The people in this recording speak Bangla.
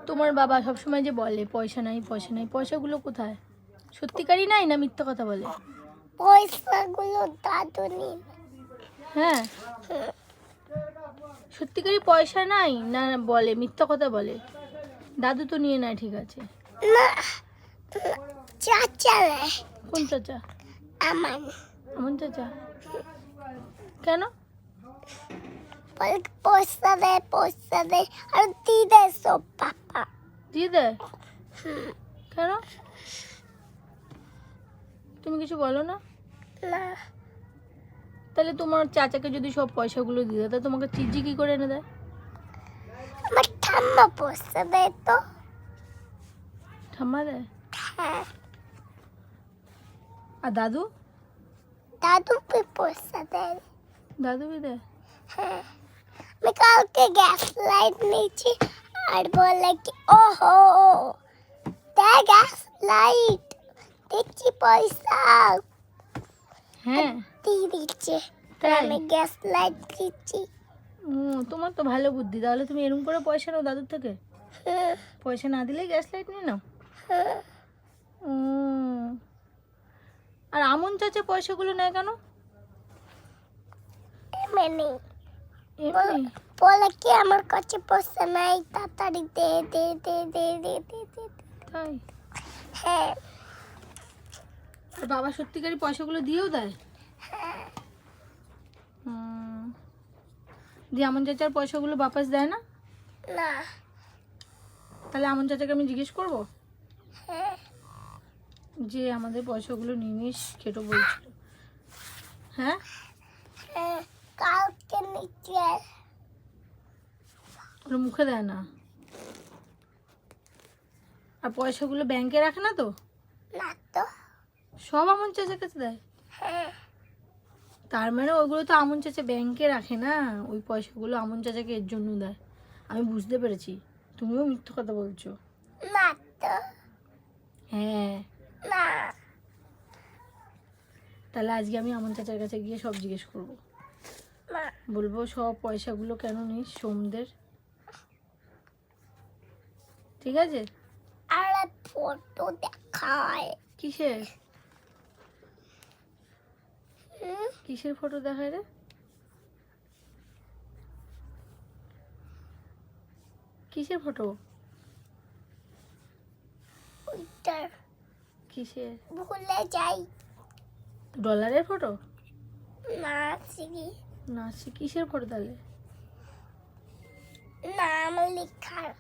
তোমার বাবা সবসময় যে বলে পয়সা নাই পয়সা নাই, পয়সাগুলো কোথায়? সত্যিকারই নাই না মিথ্যা কথা বলে? পয়সাগুলো দাদু নিয়ে হ্যাঁ, সত্যিকারই পয়সা নাই না বলে মিথ্যা কথা বলে? দাদু তো নিয়ে নেয়, ঠিক আছে। না, চাচা নেয়। কোন চাচা? আমার আমন চাচা? কেন? বলে পয়সা দেয় আর দিয়ে দেয় সব পাপা। দিয়ে দেয়? কেন? তুমি কিছু বলো না? না, তাহলে তোমার চাচাকে যদি সব পয়সাগুলো দিয়ে দেয়, তাহলে তোমাকে চিজি কি করে এনে দেয়? আমার ঠাম্মা পয়সা দেয় তো। ঠাম্মা দেয়? হ্যাঁ, আর দাদু? দাদু পয়সা দেয়। দাদু বি দেয়? হ্যাঁ, আমি কালকে গ্যাস লাইট নিয়েছি আর বলে কি ওহো দেখ গ্যাস লাইট দেখছি পয়সা হ্যাঁ, দিয়ে দিচ্ছে। তাই? আমি গ্যাস লাইট দিচ্ছি। তোমার তো ভালো বুদ্ধি। তাহলে তুমি এরকম করে পয়সা নাও দাদুর থেকে? হুম, পয়সা না দিলেই গ্যাস লাইট নিয়ে নাও? হুম। আর আমন চাচা পয়সাগুলো নেয় কেন? এমনি এমনি? বলে কি আমার কাছে পয়সা নাই, তাড়াতাড়ি দে দে দে দে দে দে দে। তাই? হ্যাঁ, আর বাবা সত্যিকারই পয়সাগুলো দিয়েও দেয়? হ্যাঁ, দিয়ে আমন চাচার পয়সাগুলো বাপাস দেয় না? না, তাহলে আমন চাচাকে আমি জিজ্ঞেস করবো হ্যাঁ, যে আমাদের পয়সাগুলো নিয়ে নিস, খেটো বলছিল। হ্যাঁ, হ্যাঁ, কালকে নিচে ওরা মুখে দেয় না। আর পয়সাগুলো ব্যাংকে রাখে না তো? না তো। সব আমন চাচার কাছে দেয়? হ্যাঁ, তার মানে ওইগুলো তো আমন চাচা ব্যাংকে রাখে না, ওই পয়সাগুলো আমন চাচাকে এর জন্য দেয়। আমি বুঝতে পেরেছি, তুমিও মিথ্যে কথা বলছো। না তো। হ্যাঁ, না, তাহলে আজকে আমি আমন চাচার কাছে গিয়ে সব জিজ্ঞেস করবো। না, বলবো সব পয়সাগুলো কেন নিস সোমদের, ঠিক আছে? আর ফটো দেখায়। কিসের? হুম, কিসের ফটো দেখায় রে? কিসের ফটো? ওইটার কিসের? ভুলে যাই। ডলারের ফটো? না সিগি না, কিসের ফটো তাহলে? নাম লেখার।